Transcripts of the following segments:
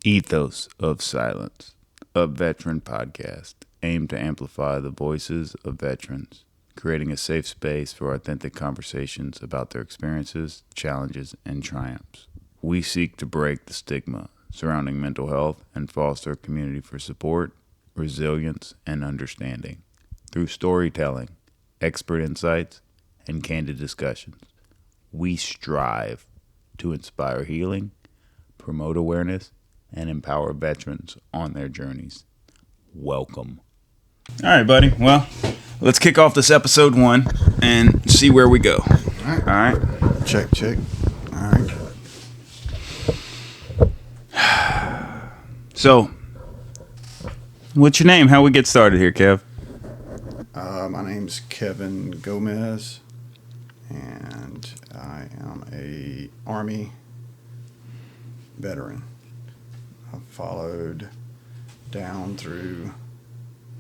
Ethos of Silence, a veteran podcast aimed to amplify the voices of veterans, creating a safe space for authentic conversations about their experiences, challenges, and triumphs. We seek to break the stigma surrounding mental health and foster a community for support, resilience, and understanding. Through storytelling, expert insights, and candid discussions, we strive to inspire healing, promote awareness, and empower veterans on their journeys. Welcome. All right, buddy. Well, let's kick off this episode 1 and see where we go. All right. Check. All right. So, what's your name? How we get started here, Kev? My name's Kevin Gomez, and I am a Army veteran. I've followed down through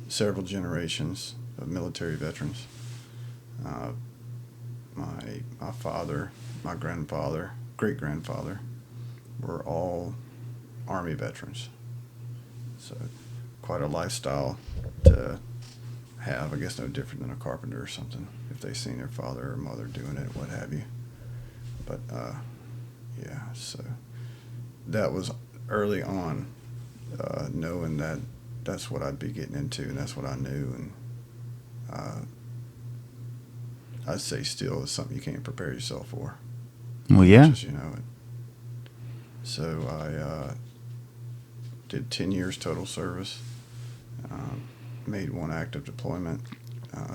several generations of military veterans. My father, my grandfather, great-grandfather were all Army veterans. So quite a lifestyle to have. I guess no different than a carpenter or something, if they've seen their father or mother doing it, what have you. But, yeah, so that was early on, knowing that that's what I'd be getting into, and that's what I knew, and I'd say still is something you can't prepare yourself for. Well, yeah. Just, you know it. So I did 10 years total service, made one active deployment,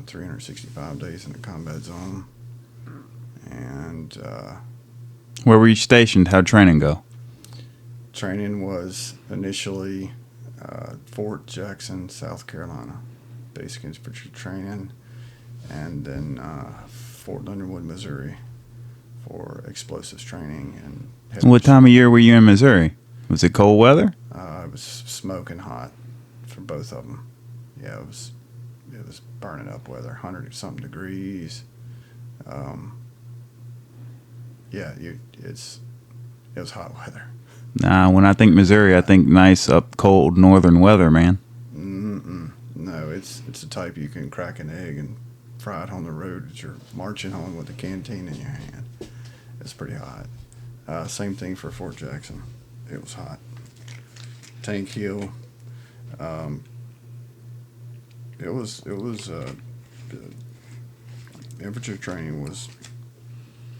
365 days in a combat zone, and Where were you stationed? How'd training go? training was initially Fort Jackson, South Carolina, basic infantry training, and then Fort Leonard Wood, Missouri, for explosives training. And What time of year were you in Missouri? Was it cold weather? It was smoking hot for both of them. Yeah, it was burning up weather, 100-something degrees. Yeah, it was hot weather. Nah, when I think Missouri, I think nice, up, cold, northern weather, man. No, it's the type you can crack an egg and fry it on the road as you're marching home with a canteen in your hand. It's pretty hot. Same thing for Fort Jackson. It was hot. Tank Hill. It was infantry training was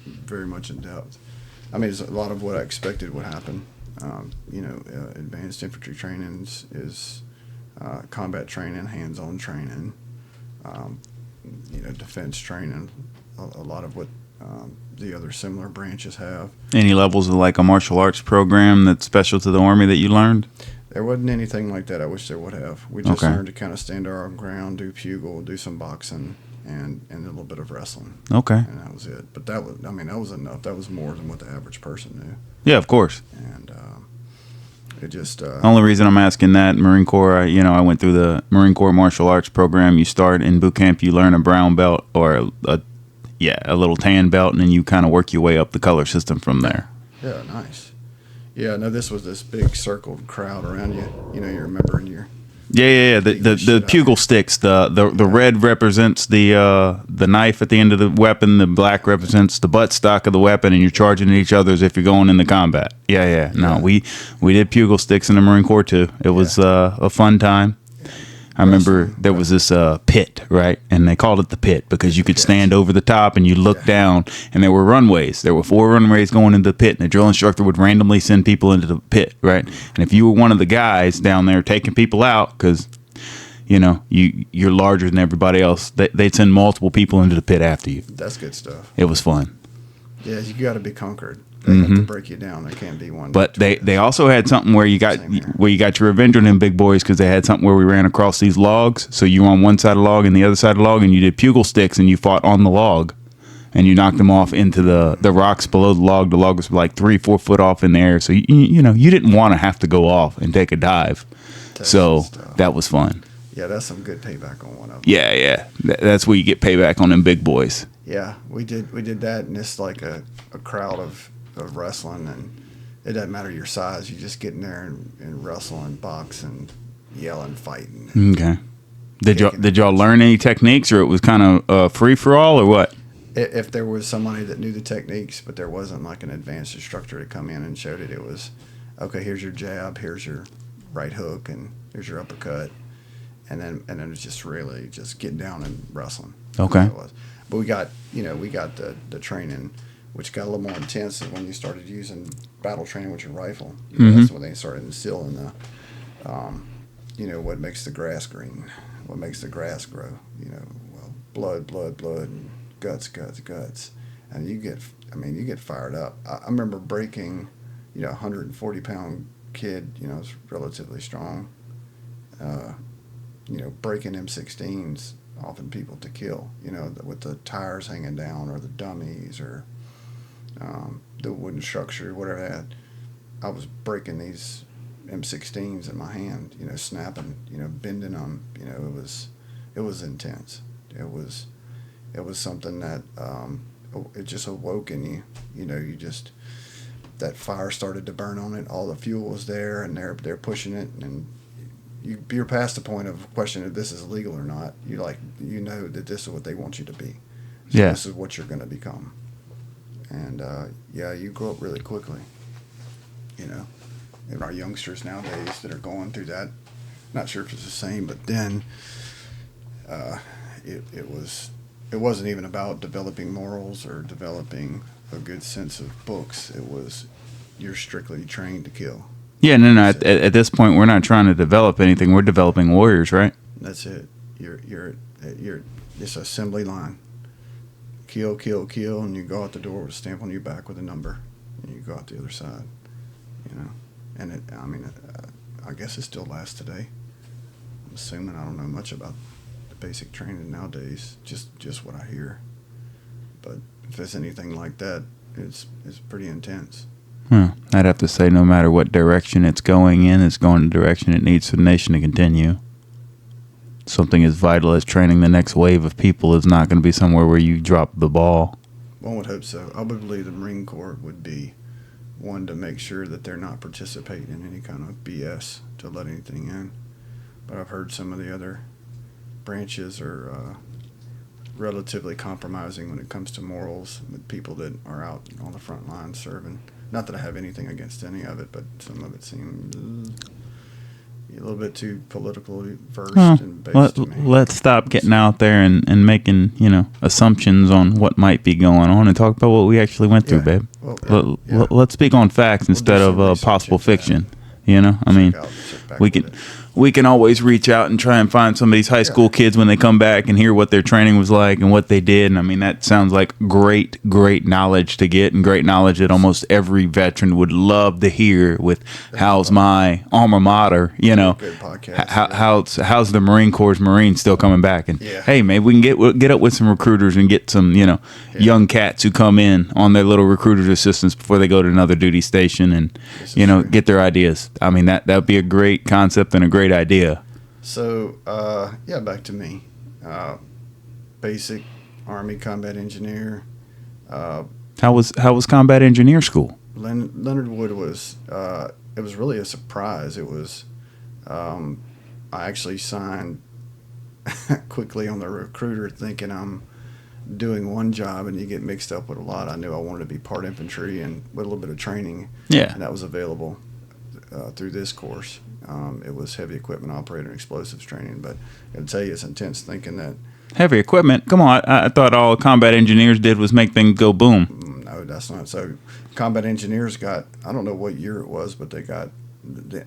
very much in depth. I mean, it's a lot of what I expected would happen. Advanced infantry training is combat training, hands-on training, defense training, a lot of what the other similar branches have. Any levels of like a martial arts program that's special to the Army that you learned? There wasn't anything like that. I wish there would have. We just learned to kind of stand our own ground, do bugle, do some boxing, and a little bit of wrestling. Okay. And that was it. But that was enough. That was more than what the average person knew. Yeah, of course. And it just... Only reason I'm asking that, Marine Corps, I went through the Marine Corps martial arts program. You start in boot camp, you learn a brown belt or a little tan belt, and then you kind of work your way up the color system from there. Yeah, nice. Yeah, no, this was this big circled crowd around you. You remember in your... Yeah. The bugle sticks. The red represents the knife at the end of the weapon. The black represents the buttstock of the weapon, and you're charging at each other as if you're going into combat. Yeah. No, we did bugle sticks in the Marine Corps too. It was a fun time. I remember there was this pit, right? And they called it the pit because you could stand over the top and you look down, and there were runways. There were 4 runways going into the pit, and the drill instructor would randomly send people into the pit, right? And if you were one of the guys down there taking people out, because you're larger than everybody else, they'd send multiple people into the pit after you. That's good stuff. It was fun. Yeah, you got to be conquered. They have to break you down. There can't be one. But they also had something where you got your revenge on them big boys, because they had something where we ran across these logs. So you were on one side of the log and the other side of the log, and you did bugle sticks, and you fought on the log, and you knocked them off into the rocks below the log. The log was like 3-4 foot off in the air. So you didn't want to have to go off and take a dive. So that was fun. Yeah, that's some good payback on one of them. Yeah. That's where you get payback on them big boys. Yeah, we did that, and it's like a crowd of wrestling, it doesn't matter your size. You just get in there and wrestle and box and yell and fight. And Okay. Did y'all learn any techniques, or it was kind of free for all, or what? If there was somebody that knew the techniques, but there wasn't like an advanced instructor to come in and showed it, it was, okay, here's your jab, here's your right hook, and here's your uppercut, and then it's just really just getting down and wrestling. Okay. It was. But we got the training, which got a little more intense when you started using battle training with your rifle. That's when they started instilling the, what makes the grass green, what makes the grass grow. Blood, and guts, and you get fired up. I remember breaking, 140-pound kid, was relatively strong. Breaking M16s, often people to kill, with the tires hanging down, or the dummies, or the wooden structure, whatever that. I was breaking these M16s in my hand, snapping, bending them. It was intense. It was something that it just awoke in you. You just, that fire started to burn on it. All the fuel was there, and they're pushing it, and you're past the point of questioning if this is legal or not. You know that this is what they want you to be. So Yeah. This is what you're going to become. And you grow up really quickly. And our youngsters nowadays that are going through that, not sure if it's the same, but then it wasn't even about developing morals or developing a good sense of books. It was, you're strictly trained to kill. Yeah, no. At this point, we're not trying to develop anything. We're developing warriors, right? That's it. You're it's assembly line. Kill, and you go out the door with a stamp on your back with a number, and you go out the other side. And I guess it still lasts today. I'm assuming. I don't know much about the basic training nowadays. Just what I hear. But if it's anything like that, it's pretty intense. I'd have to say, no matter what direction it's going in, it's going the direction it needs for the nation to continue. Something as vital as training the next wave of people is not going to be somewhere where you drop the ball. One would hope so. I would believe the Marine Corps would be one to make sure that they're not participating in any kind of BS to let anything in. But I've heard some of the other branches are relatively compromising when it comes to morals with people that are out on the front line serving. Not that I have anything against any of it, but some of it seems a little bit too politically versed and based to me. Let's stop getting out there and making, assumptions on what might be going on, and talk about what we actually went through, babe. Well, let's speak on facts instead of possible fiction. We can always reach out and try and find some of these high school kids when they come back and hear what their training was like and what they did. And that sounds like great knowledge to get, and great knowledge that almost every veteran would love to hear with how's my alma mater, Good podcast, how's the Marine Corps Marine still coming back? And hey, maybe we can get up with some recruiters and get some, young cats who come in on their little recruiter's assistance before they go to another duty station and, get their ideas. That would be a great concept and a great idea. So, back to me. Basic Army combat engineer. How was combat engineer school? Leonard Wood was, it was really a surprise. It was, I actually signed quickly on the recruiter thinking I'm doing one job, and you get mixed up with a lot. I knew I wanted to be part infantry and with a little bit of training. Yeah. And that was available through this course. It was heavy equipment operator and explosives training, but I can tell you it's intense thinking that. Heavy equipment? Come on, I thought all combat engineers did was make things go boom. No, that's not so. Combat engineers got, I don't know what year it was, but they got, the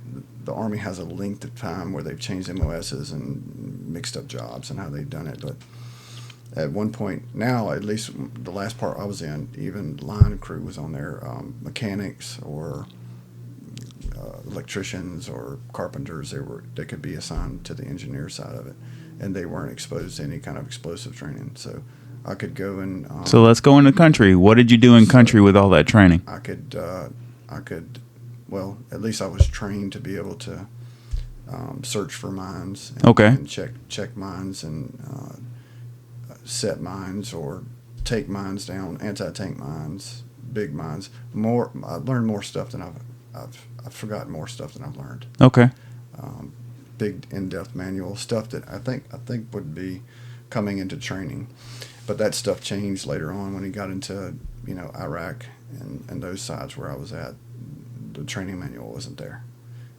Army has a length of time where they've changed MOSs and mixed up jobs and how they've done it, but at one point now, at least the last part I was in, even line crew was on there, mechanics or electricians or carpenters. They could be assigned to the engineer side of it, and they weren't exposed to any kind of explosive training. So I could go and. So let's go into country. What did you do in country with all that training? I could. Well, at least I was trained to be able to search for mines. And check mines and set mines or take mines down, anti-tank mines, big mines. I learned more stuff than I've I've forgotten more stuff than I've learned. Okay. Big in-depth manual stuff that I think would be coming into training, but that stuff changed later on when he got into Iraq and those sides where I was at. The training manual wasn't there.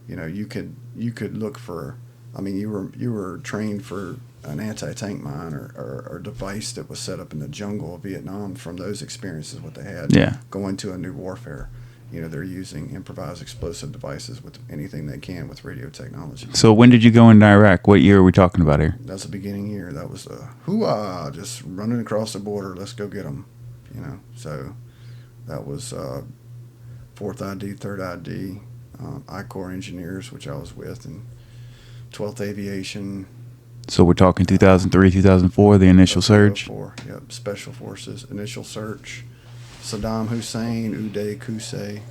You could look for. I mean, you were trained for an anti-tank mine or device that was set up in the jungle of Vietnam from those experiences, what they had. Yeah. Going to a new warfare. They're using improvised explosive devices with anything they can with radio technology. So when did you go into Iraq? What year are we talking about here? That's the beginning year. That was hoo-ah, just running across the border. Let's go get them. So that was 4th ID, 3rd ID, I-Corps engineers, which I was with, and 12th Aviation. So we're talking 2003, 2004, the initial surge? 2004, yep, Special Forces, initial search. Saddam Hussein, Uday Qusay,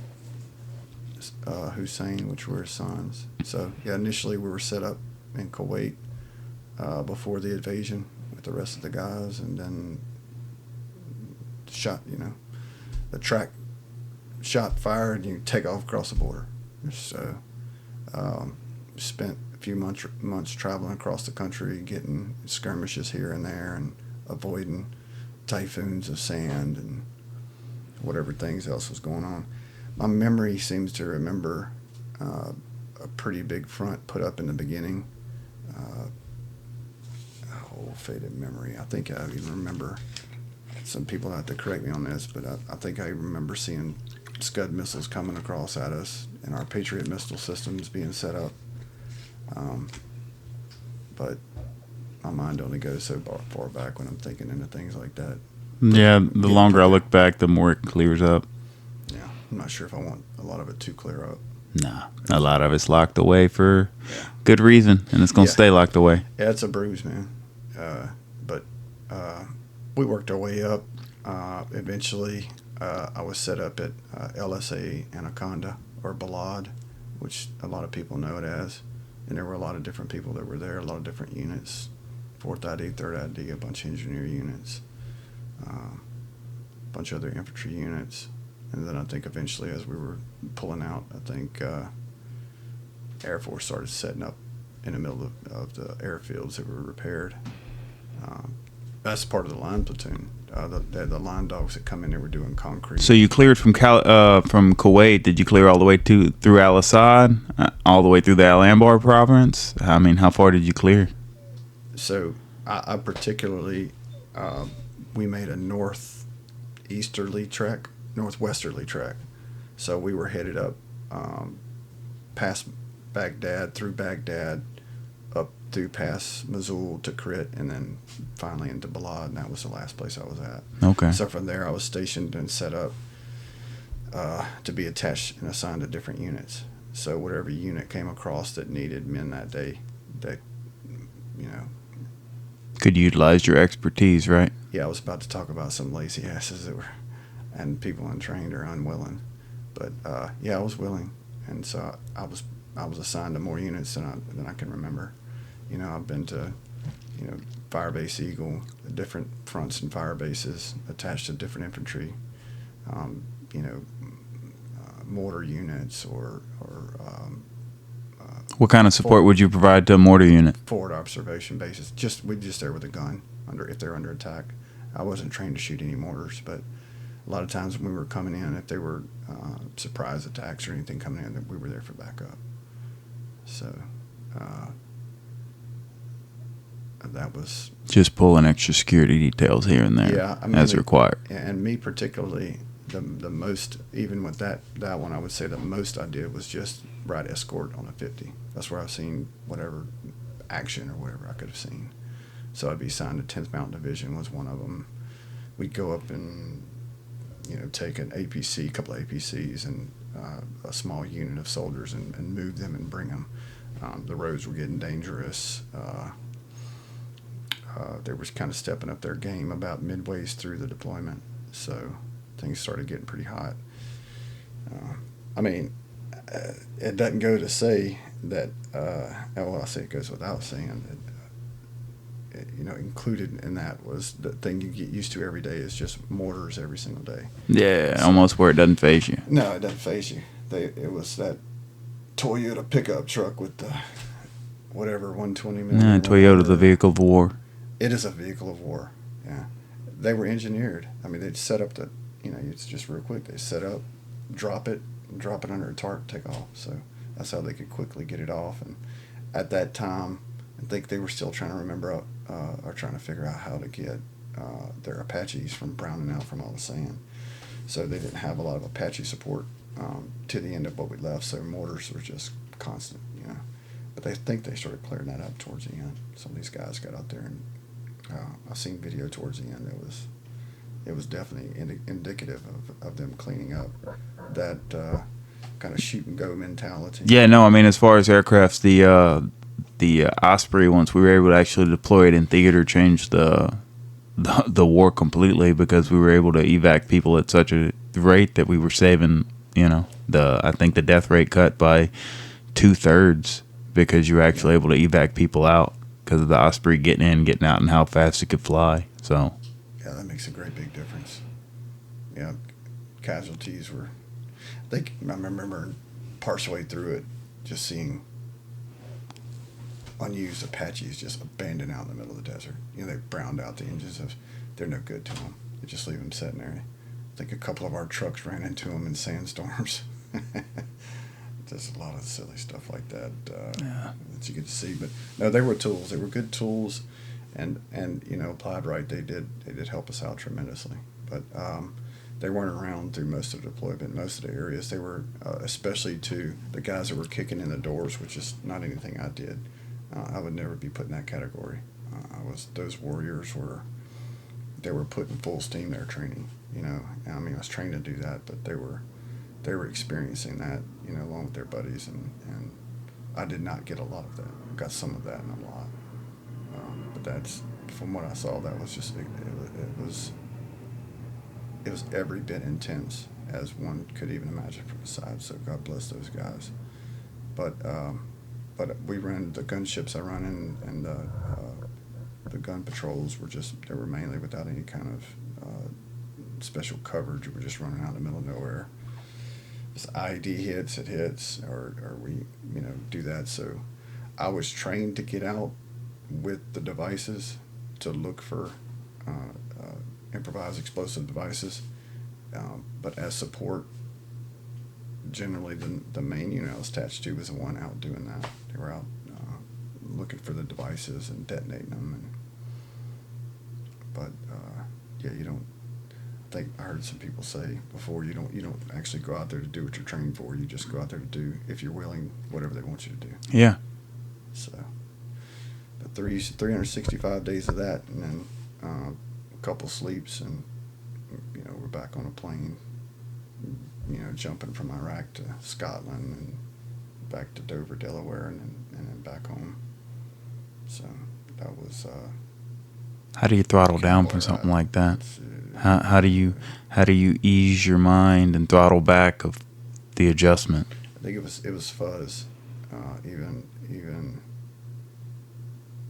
Hussein, which were his sons. So, yeah, initially we were set up in Kuwait before the invasion with the rest of the guys, and then shot, the track shot fired, and you take off across the border. So, spent a few months traveling across the country, getting skirmishes here and there, and avoiding typhoons of sand and whatever things else was going on. My memory seems to remember a pretty big front put up in the beginning. Faded memory. I think I even remember, some people have to correct me on this, but I think I remember seeing Scud missiles coming across at us and our Patriot missile systems being set up. But my mind only goes so far back when I'm thinking into things like that. Yeah, the longer I look back, the more it clears up. Yeah, I'm not sure if I want a lot of it to clear up. Nah, a lot of it's locked away for good reason, and it's going to stay locked away. Yeah, it's a bruise, man. But we worked our way up. Eventually, I was set up at LSA Anaconda, or Balad, which a lot of people know it as. And there were a lot of different people that were there, a lot of different units. 4th ID, 3rd ID, a bunch of engineer units. A bunch of other infantry units, and then I think eventually as we were pulling out, I think Air Force started setting up in the middle of the airfields that were repaired. That's part of the line platoon. The line dogs that come in there were doing concrete. So you cleared from Kuwait. Did you clear all the way through Al Asad, all the way through the Al Anbar province? I mean, how far did you clear? So I particularly... we made a northwesterly trek. So we were headed up past Baghdad, through Baghdad, up through past Mosul to Crit, and then finally into Balad, and that was the last place I was at. Okay. So from there I was stationed and set up to be attached and assigned to different units. So whatever unit came across that needed men that day, that, could utilize your expertise, right? Yeah, I was about to talk about some lazy asses that were, and people untrained or unwilling, but I was willing, and so I was assigned to more units than I can remember. I've been to, Firebase Eagle, different fronts and fire bases attached to different infantry, mortar units or what kind of support would you provide to a mortar unit? Forward observation bases. We just there with a gun if they're under attack. I wasn't trained to shoot any mortars, but a lot of times when we were coming in, if they were surprise attacks or anything coming in, we were there for backup. So that was just pulling extra security details here and there, as required. And me particularly, the most, even with that one, I would say the most I did was just ride escort on a 50. That's where I've seen whatever action or whatever I could have seen. So I'd be assigned to 10th Mountain Division was one of them. We'd go up and, take an APC, a couple of APCs and a small unit of soldiers and move them and bring them. The roads were getting dangerous. They were kind of stepping up their game about midways through the deployment. So things started getting pretty hot. It doesn't go to say that, I say it goes without saying that, included in that was the thing you get used to every day is just mortars every single day. Yeah, almost where it doesn't phase you. No, it doesn't phase you. It was that Toyota pickup truck with the whatever 120 Yeah, millimeter. Toyota, the vehicle of war. It is a vehicle of war. Yeah, they were engineered. I mean, they'd set up it's just real quick. They set up, drop it under a tarp, take off. So that's how they could quickly get it off. And at that time, I think they were still trying to remember or trying to figure out how to get their Apaches from browning out from all the sand. So they didn't have a lot of Apache support to the end of what we left. So mortars were just constant, But they think they started clearing that up towards the end. Some of these guys got out there, and I've seen video towards the end. It was definitely indicative of them cleaning up that kind of shoot and go mentality. Yeah, no, I mean, as far as aircrafts, the Osprey, once we were able to actually deploy it in theater, changed the war completely, because we were able to evac people at such a rate that we were saving, I think the death rate cut by 2/3, because you were actually able to evac people out because of the Osprey getting in, getting out, and how fast it could fly. So yeah, that makes a great big difference. Yeah, casualties were. I remember parts way through it, just seeing unused Apaches just abandoned out in the middle of the desert. They browned out the engines. They're no good to them. They just leave them sitting there. I think a couple of our trucks ran into them in sandstorms. There's a lot of silly stuff like that that you get to see. But no, they were tools. They were good tools, and applied right, they did help us out tremendously. But they weren't around through most of the deployment, most of the areas. They were, especially to the guys that were kicking in the doors, which is not anything I did. I would never be put in that category. Those warriors were put in full steam their training. I mean, I was trained to do that, but they were experiencing that, along with their buddies, and I did not get a lot of that. I got some of that and a lot. But that's, from what I saw, that was just, it was every bit intense as one could even imagine from the side. So God bless those guys. But we ran the gunships I run in, and the gun patrols they were mainly without any kind of special coverage. We were just running out in the middle of nowhere. Just IED hits, or we do that. So I was trained to get out with the devices to look for improvised explosive devices, but as support, generally the main unit I was attached to was the one out doing that. They were out looking for the devices and detonating them. But you don't. I think I heard some people say before, you don't actually go out there to do what you're trained for. You just go out there to do, if you're willing, whatever they want you to do. Yeah. So, but 365 days of that, and then a couple sleeps, and we're back on a plane. Jumping from Iraq to Scotland and back to Dover, Delaware, and then back home. So that was. How do you throttle down from something like that? How do you ease your mind and throttle back of the adjustment? I think it was fuzz. Even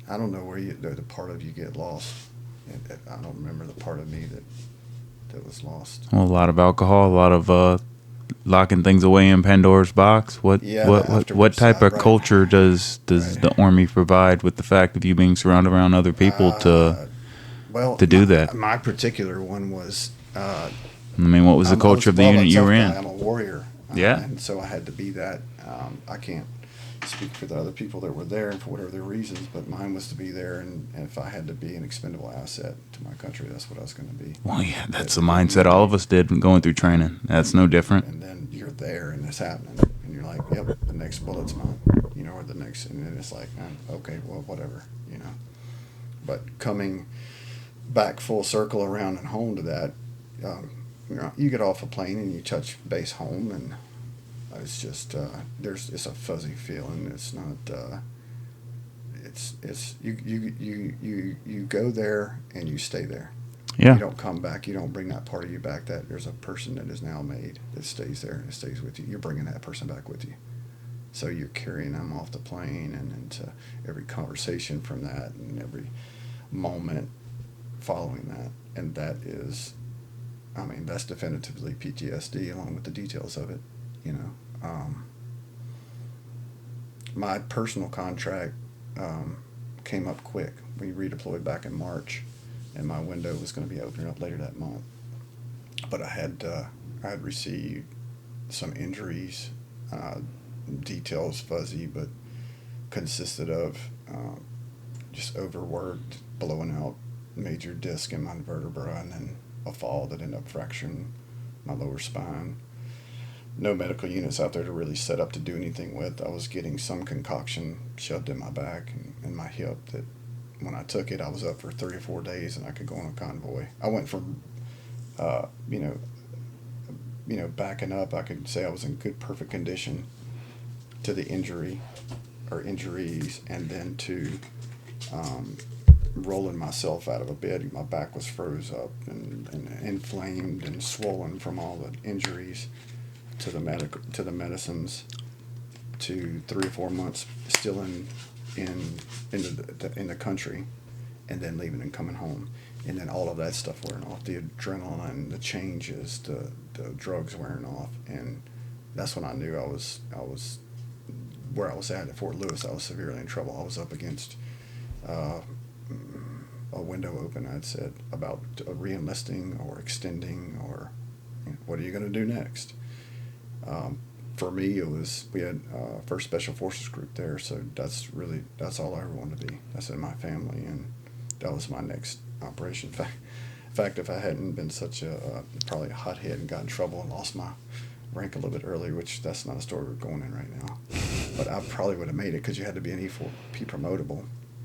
I don't know where the part of you get lost. I don't remember the part of me that was lost. Well, a lot of alcohol, a lot of locking things away in Pandora's box. What type of culture does the Army provide with the fact of you being surrounded around other people to do that? My particular one was. What was the culture of the unit you were in? I'm a warrior. Yeah. And so I had to be that. I can't speak for the other people that were there for whatever their reasons, but mine was to be there, and if I had to be an expendable asset to my country, that's what I was going to be. Well, yeah, that's the mindset all of us did going through training. That's no different. And then you're there, and it's happening, and you're like, yep, the next bullet's mine, or the next, and then it's like, okay, well, whatever, But coming back full circle around and home to that, you get off a plane and you touch base home, and it's just it's a fuzzy feeling. It's not. It's you go there and you stay there. Yeah. You don't come back. You don't bring that part of you back. That there's a person that is now made that stays there and it stays with you. You're bringing that person back with you. So you're carrying them off the plane and into every conversation from that and every moment following that. And that is, that's definitively PTSD along with the details of it, My personal contract came up quick. We redeployed back in March, and my window was going to be opening up later that month. But I had received some injuries, details fuzzy, but consisted of just overworked, blowing out major disc in my vertebra, and then a fall that ended up fracturing my lower spine. No medical units out there to really set up to do anything with. I was getting some concoction shoved in my back and my hip that when I took it, I was up for 3 or 4 days and I could go on a convoy. I went from, backing up, I could say I was in good, perfect condition to the injury or injuries, and then to rolling myself out of a bed. My back was froze up and inflamed and swollen from all the injuries, to the medicines, to 3 or 4 months still in the country, and then leaving and coming home, and then all of that stuff wearing off, the adrenaline, the changes, the drugs wearing off, and that's when I knew I was where I was at Fort Lewis. I was severely in trouble. I was up against a window open. I'd said about re-enlisting or extending, or what are you going to do next? For me, we had First Special Forces Group there, so that's all I ever wanted to be. That's in my family, and that was my next operation. In fact, if I hadn't been such probably a hothead and got in trouble and lost my rank a little bit earlier, which that's not a story we're going in right now, but I probably would have made it, because you had to be an E4P promotable,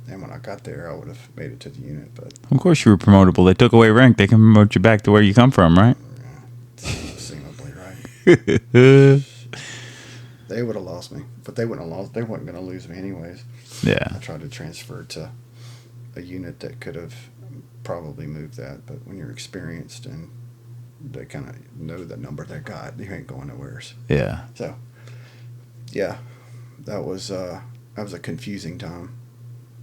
and when I got there, I would have made it to the unit. But of course you were promotable. They took away rank. They can promote you back to where you come from, right? Seemingly right. They would have lost me, but they wouldn't have lost. They weren't going to lose me anyways. Yeah. I tried to transfer to a unit that could have probably moved that, but when you're experienced and they kind of know the number they got, you ain't going nowhere. Yeah. So, yeah, that was a confusing time.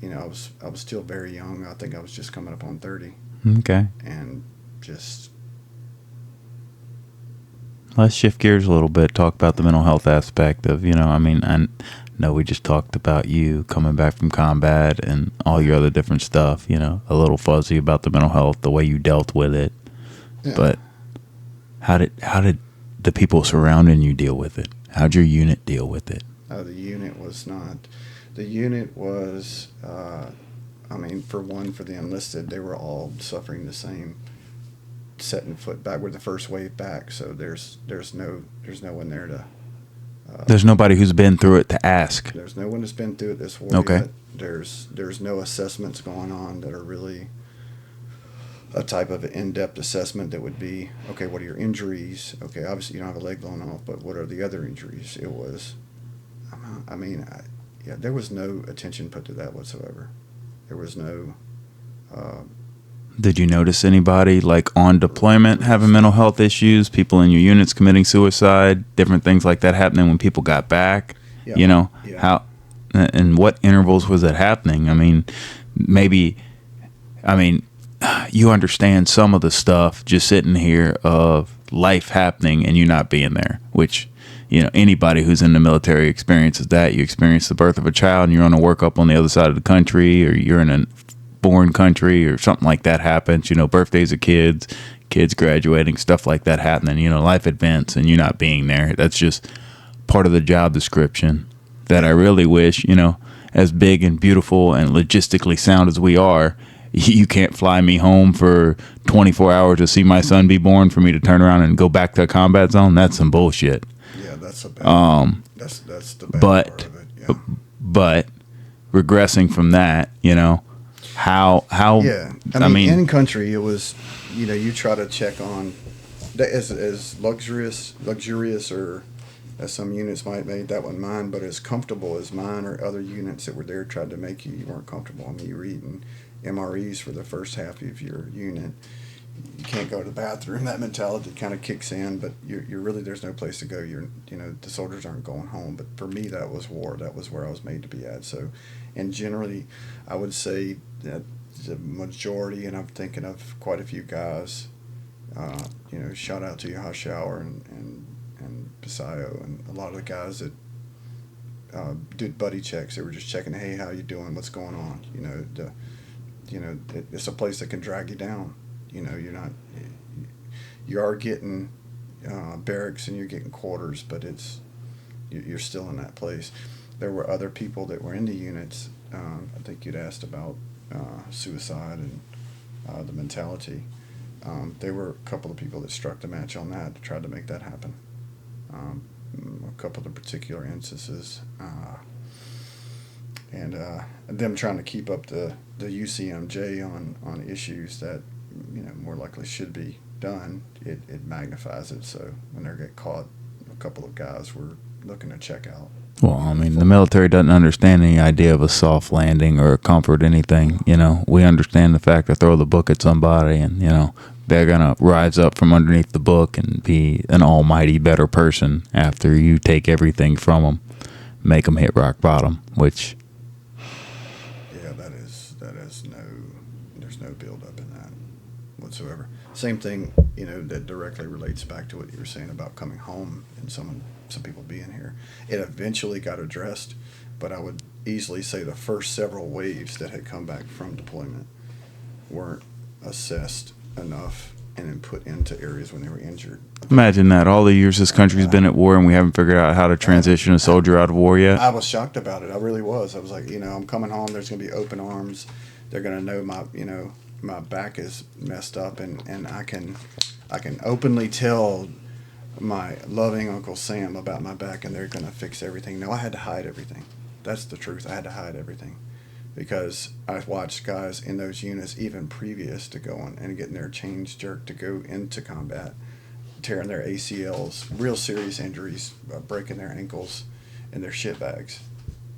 I was still very young. I think I was just coming up on 30. Okay. And just. Let's shift gears a little bit. Talk about the mental health aspect of, I know we just talked about you coming back from combat and all your other different stuff, a little fuzzy about the mental health, the way you dealt with it. Yeah. But how did the people surrounding you deal with it? How'd your unit deal with it? The unit was not. The unit was, for the enlisted, they were all suffering the same. Setting foot back. We're the first wave back, so there's no one there to. There's nobody who's been through it to ask. There's no one that's been through it this way. Okay. Yet. There's no assessments going on that are really a type of in-depth assessment that would be, okay, what are your injuries? Okay, obviously you don't have a leg blown off, but what are the other injuries? It was, there was no attention put to that whatsoever. There was no. Did you notice anybody like on deployment having mental health issues, people in your units committing suicide, different things like that happening when people got back? Yeah. How and what intervals was that happening? You understand some of the stuff just sitting here of life happening and you not being there, which, anybody who's in the military experiences that. You experience the birth of a child and you're on a workup on the other side of the country, or you're in a foreign country or something like that happens, birthdays of kids graduating, stuff like that happening, life events, and you not being there. That's just part of the job description that I really wish, as big and beautiful and logistically sound as we are, you can't fly me home for 24 hours to see my son be born for me to turn around and go back to a combat zone. That's some bullshit. Yeah, that's a bad, that's the bad part of it. Yeah. But regressing from that, how yeah, in country it was, you try to check on as luxurious or as some units might make, that wasn't mine, but as comfortable as mine or other units that were there tried to make you weren't comfortable. You were eating MREs for the first half of your unit. You can't go to the bathroom. That mentality kind of kicks in, but you're really, there's no place to go. The soldiers aren't going home. But for me, that was war. That was where I was made to be at. So, and generally, I would say that the majority, and I'm thinking of quite a few guys, shout out to you, Hot Shower and and Pisayo, and a lot of the guys that did buddy checks. They were just checking, hey, how you doing? What's going on? It's a place that can drag you down. You are getting barracks and you're getting quarters, but you're still in that place. There were other people that were in the units. I think you'd asked about suicide and the mentality. There were a couple of people that struck the match on that, tried to make that happen. A couple of particular instances, and them trying to keep up the UCMJ on issues that more likely should be done. It magnifies it. So when they get caught, a couple of guys were looking to check out. Well, I mean, the military doesn't understand any idea of a soft landing or a comfort anything. We understand the fact to throw the book at somebody and, they're going to rise up from underneath the book and be an almighty better person after you take everything from them, make them hit rock bottom, which... Yeah, there's no build up in that whatsoever. Same thing, that directly relates back to what you were saying about coming home and some people being here. It eventually got addressed, but I would easily say the first several waves that had come back from deployment weren't assessed enough and then put into areas when they were injured. Imagine that. All the years this country's been at war and we haven't figured out how to transition a soldier out of war yet. I was shocked about it. I really was. I was like, I'm coming home. There's going to be open arms. They're going to know my back is messed up, and I can openly tell my loving Uncle Sam about my back, and they're going to fix everything. No, I had to hide everything. That's the truth. I had to hide everything because I watched guys in those units, even previous to going and getting their chains jerked to go into combat, tearing their ACLs, real serious injuries, breaking their ankles and their shit bags.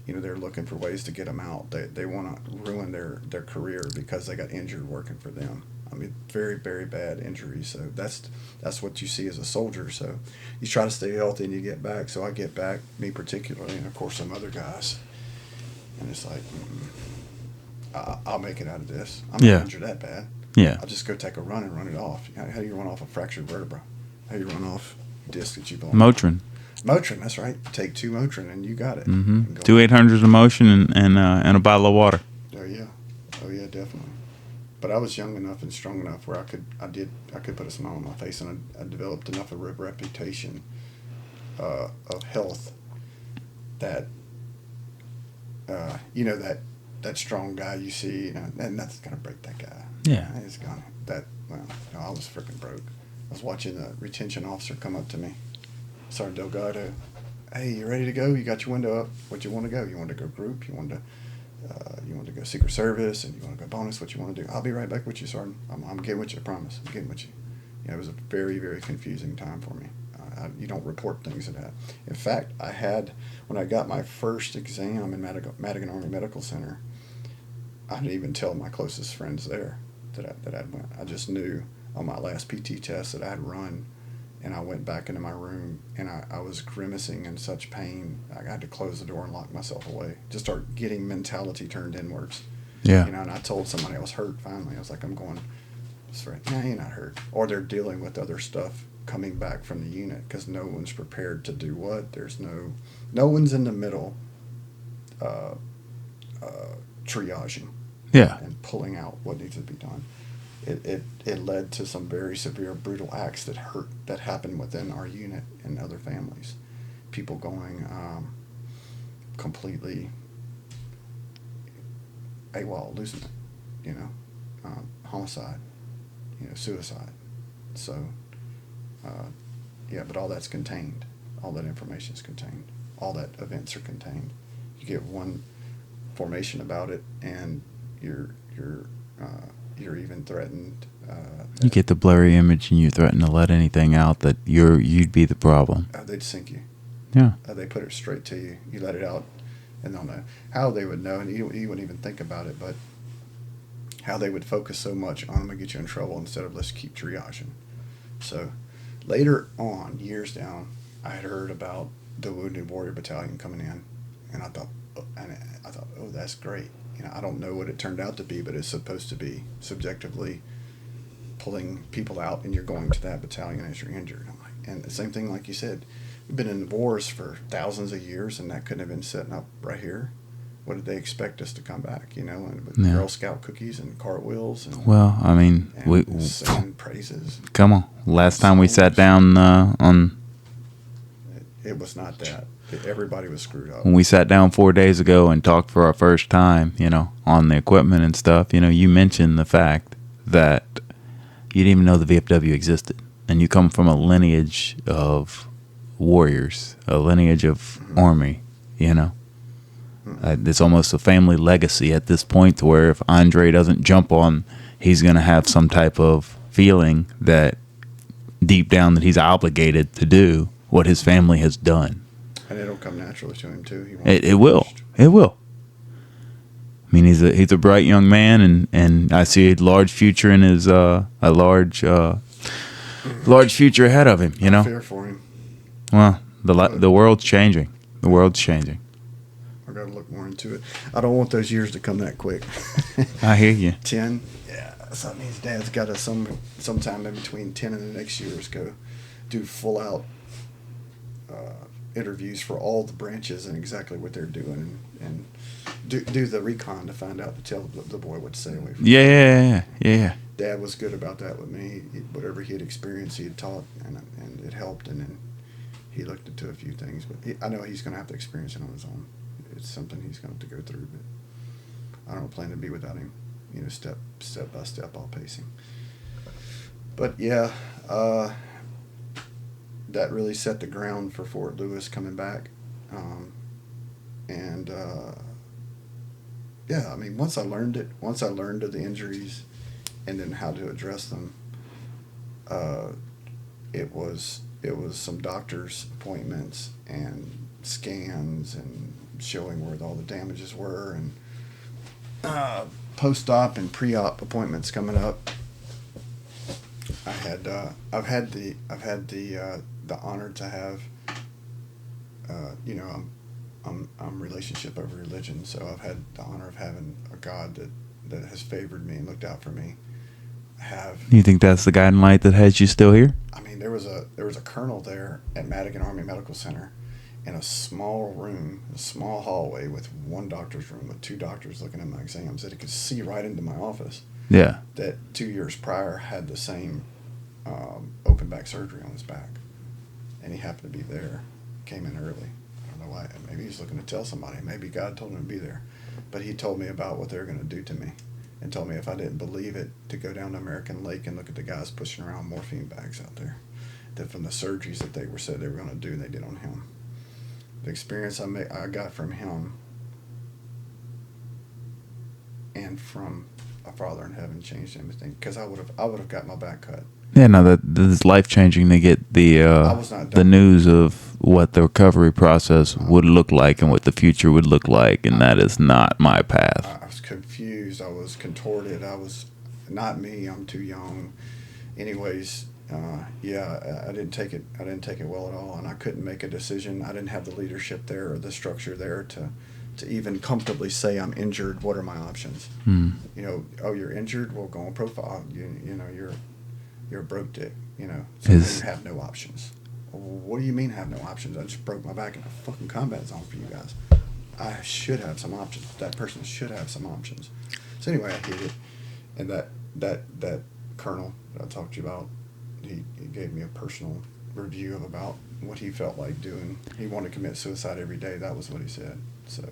They're looking for ways to get them out. They want to ruin their career because they got injured working for them. I mean, very, very bad injuries. So that's what you see as a soldier. So you try to stay healthy and you get back. So I get back, me particularly, and of course some other guys. And it's like, I'll make it out of this. I'm not injured that bad. Yeah. I'll just go take a run and run it off. How do you run off a fractured vertebra? How do you run off a disc that you blown? Motrin. Motrin, that's right. Take 2 Motrin and you got it. Mm-hmm. 2 800s of Motrin and a bottle of water. Oh yeah, definitely. But I was young enough and strong enough where I could put a smile on my face, and I developed enough of a reputation of health that that strong guy you see, and nothing's gonna break that guy. Yeah, it's gonna I was freaking broke. I was watching the retention officer come up to me, Sergeant Delgado. Hey, you ready to go? You got your window up. What you want to go? You want to go group? You want to go Secret Service, and you want to go bonus? What you want to do? I'll be right back with you, Sergeant. I'm getting with you. I promise. I'm getting with you. It was a very, very confusing time for me. You don't report things of that. In fact, when I got my first exam in Madigan Army Medical Center, I didn't even tell my closest friends there that I went. I just knew on my last PT test that I had run, and I went back into my room, and I was grimacing in such pain. I had to close the door and lock myself away. Just start getting mentality turned inwards. Yeah. And I told somebody I was hurt finally. I was like, I'm going, nah, you're not hurt. Or they're dealing with other stuff coming back from the unit because no one's prepared to do what. There's no one's in the middle triaging. Yeah. And pulling out what needs to be done. It led to some very severe, brutal acts that happened within our unit and other families. People going completely AWOL, losing it, homicide, suicide. So, but all that's contained. All that information is contained. All that events are contained. You get one formation about it, and you're even threatened. You get the blurry image, and you threaten to let anything out that you'd be the problem. They'd sink you. Yeah. They put it straight to you. You let it out, and they'll know. How they would know, and you wouldn't even think about it, but how they would focus so much on, I'm going to get you in trouble, instead of let's keep triaging. So later on, years down, I had heard about the Wounded Warrior Battalion coming in, and I thought, oh, that's great. I don't know what it turned out to be, but it's supposed to be subjectively pulling people out, and you're going to that battalion as you're injured. I'm like, And the same thing, like you said, we've been in wars for thousands of years, and that couldn't have been setting up right here. What did they expect us to come back, and with Girl Scout cookies and cartwheels and well, I mean, we singing praises. Come on, last time we sat down on it was not that. Everybody was screwed up. When we sat down 4 days ago and talked for our first time, on the equipment and stuff, you mentioned the fact that you didn't even know the VFW existed, and you come from a lineage of warriors, a lineage of Army, It's almost a family legacy at this point, to where if Andre doesn't jump on, he's going to have some type of feeling that deep down that he's obligated to do what his family has done. And it'll come naturally to him too. It will. It will. I mean, he's a bright young man, and I see a large future in his large future ahead of him. I fear for him. Well, the world's changing. The world's changing. I got to look more into it. I don't want those years to come that quick. I hear you. 10. Yeah, that means Dad's got to sometime in between 10 and the next years go do full out interviews for all the branches and exactly what they're doing, and do the recon to find out, to tell the boy what to stay away from. Yeah. Dad was good about that with me. Whatever he had experienced, he had taught, and it helped. And then he looked into a few things, but I know he's going to have to experience it on his own. It's something he's going to have to go through, but I don't plan to be without him. Step by step, I'll pace him. But yeah, that really set the ground for Fort Lewis coming back. Yeah, I mean, once I learned of the injuries and then how to address them, it was some doctor's appointments and scans and showing where all the damages were, and post-op and pre-op appointments coming up. I've had the honor to have, I'm relationship over religion, so I've had the honor of having a God that has favored me and looked out for me. You think that's the guiding light that has you still here? I mean, there was a colonel there at Madigan Army Medical Center in a small room, a small hallway with one doctor's room with two doctors looking at my exams, that he could see right into my office. Yeah. That 2 years prior had the same open back surgery on his back, and he happened to be there. Came in early. I don't know why. Maybe he's looking to tell somebody. Maybe God told him to be there. But he told me about what they were going to do to me, and told me if I didn't believe it, to go down to American Lake and look at the guys pushing around morphine bags out there, that from the surgeries that they said they were going to do, they did on him. The experience I got from him and from a Father in Heaven changed everything, because I would have got my back cut. Yeah, no, that is life changing to get the news of what the recovery process would look like and what the future would look like, and that is not my path. I was confused. I was contorted. I was not me. I'm too young. Anyways, I didn't take it. I didn't take it well at all, and I couldn't make a decision. I didn't have the leadership there or the structure there to even comfortably say I'm injured. What are my options? You're injured. Well, go on profile. You're a broke dick, so you have no options. What do you mean have no options? I just broke my back in a fucking combat zone for you guys. I should have some options. That person should have some options. So anyway, I hit it, and that colonel that I talked to you about, he gave me a personal review about what he felt like doing. He wanted to commit suicide every day. That was what he said. So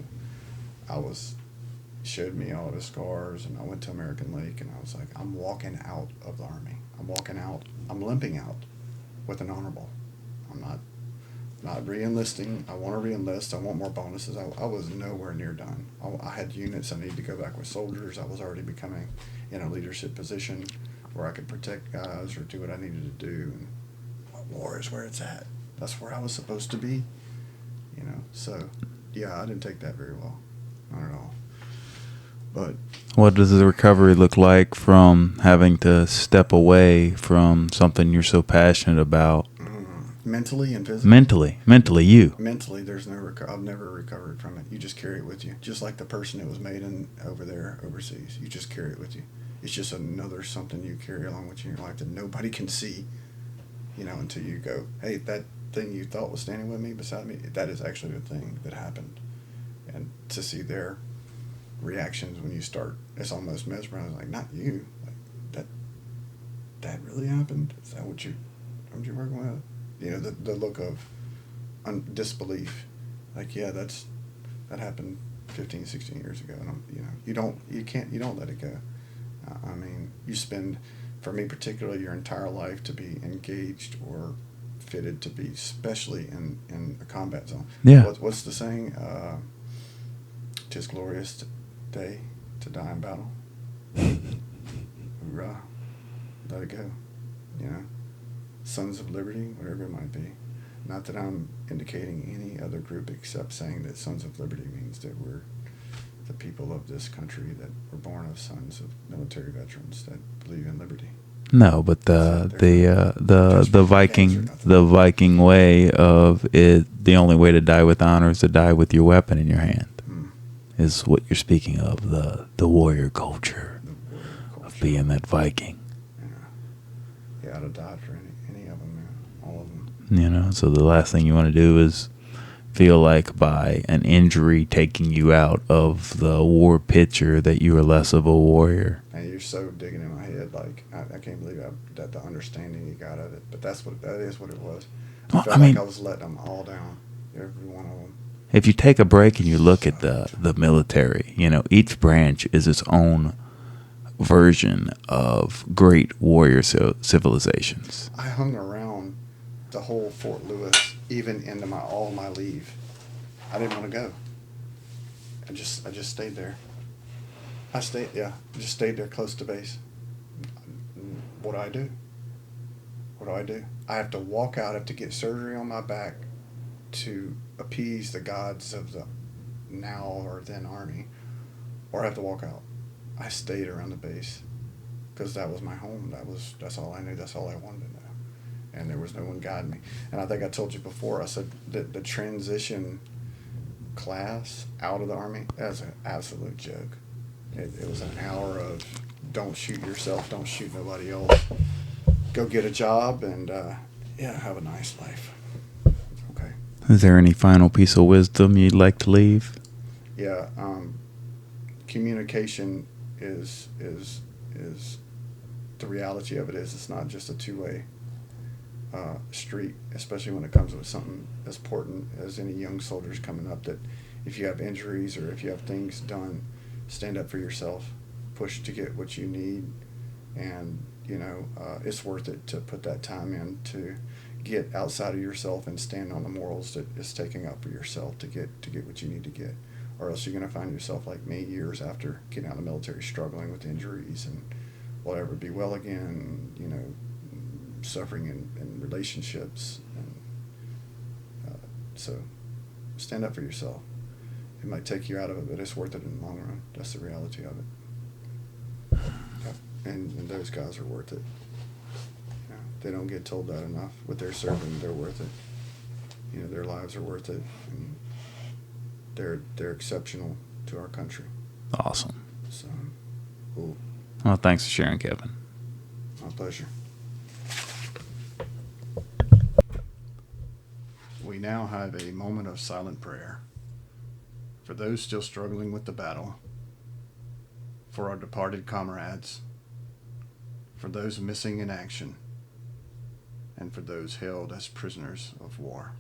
showed me all of his scars, and I went to American Lake, and I was like, I'm walking out of the Army. I'm walking out. I'm limping out with an honorable. I'm not re-enlisting. I want to re-enlist. I want more bonuses. I was nowhere near done. I had units. I needed to go back with soldiers. I was already becoming in a leadership position where I could protect guys or do what I needed to do. And war is where it's at. That's where I was supposed to be. So, yeah, I didn't take that very well. Not at all. But what does the recovery look like from having to step away from something you're so passionate about? Mentally and physically? Mentally, you. Mentally, there's no I've never recovered from it. You just carry it with you. Just like the person that was made over there overseas. You just carry it with you. It's just another something you carry along with you in your life that nobody can see. until you go, hey, that thing you thought was standing with me, beside me, that is actually the thing that happened. And to see their reactions when you start, it's almost mesmerizing. Like, not you, like that really happened? Is that what you're working with? The look of disbelief. Like, yeah, that happened 15, 16 years ago, and you don't let it go. I mean, you spend, for me particularly, your entire life to be engaged or fitted to be, especially in a combat zone. Yeah. What's the saying? 'Tis glorious day to die in battle. Hoorah. Let it go. Sons of Liberty, whatever it might be. Not that I'm indicating any other group except saying that Sons of Liberty means that we're the people of this country that were born of sons of military veterans that believe in liberty. No, but the Viking way of it, the only way to die with honor is to die with your weapon in your hand. Is what you're speaking of, the warrior culture of being that Viking. Yeah, I'd have died for any of them, man. All of them. So the last thing you want to do is feel like by an injury taking you out of the war picture that you are less of a warrior. And you're so digging in my head, like, I can't believe that the understanding you got of it. But that is what it was. I felt like I was letting them all down, every one of them. If you take a break and you look at the military, each branch is its own version of great warrior civilizations. I hung around the whole Fort Lewis, even into all my leave. I didn't want to go. I just stayed there. I just stayed there close to base. What do? I have to walk out, I have to get surgery on my back to appease the gods of the now or then Army, or I have to walk out. I stayed around the base because that was my home. That's all I knew. That's all I wanted to know. And there was no one guiding me. And I think I told you before, I said that the transition class out of the Army, that was an absolute joke. It was an hour of don't shoot yourself, don't shoot nobody else. Go get a job and, have a nice life. Okay. Is there any final piece of wisdom you'd like to leave? Yeah. Communication is the reality of it is it's not just a two-way street, especially when it comes with something as important as any young soldiers coming up, that if you have injuries or if you have things done, stand up for yourself, push to get what you need, and it's worth it to put that time in to get outside of yourself and stand on the morals that is taking up for yourself to get what you need to get, or else you're going to find yourself like me years after getting out of the military struggling with injuries and will ever be well again, suffering in relationships. And so stand up for yourself. It might take you out of it, but it's worth it in the long run. That's the reality of it. Yep. And those guys are worth it. They don't get told that enough. With their serving, they're worth it. Their lives are worth it, and they're exceptional to our country. Awesome. So, cool. Well, thanks for sharing, Kevin. My pleasure. We now have a moment of silent prayer for those still struggling with the battle, for our departed comrades, for those missing in action, and for those held as prisoners of war.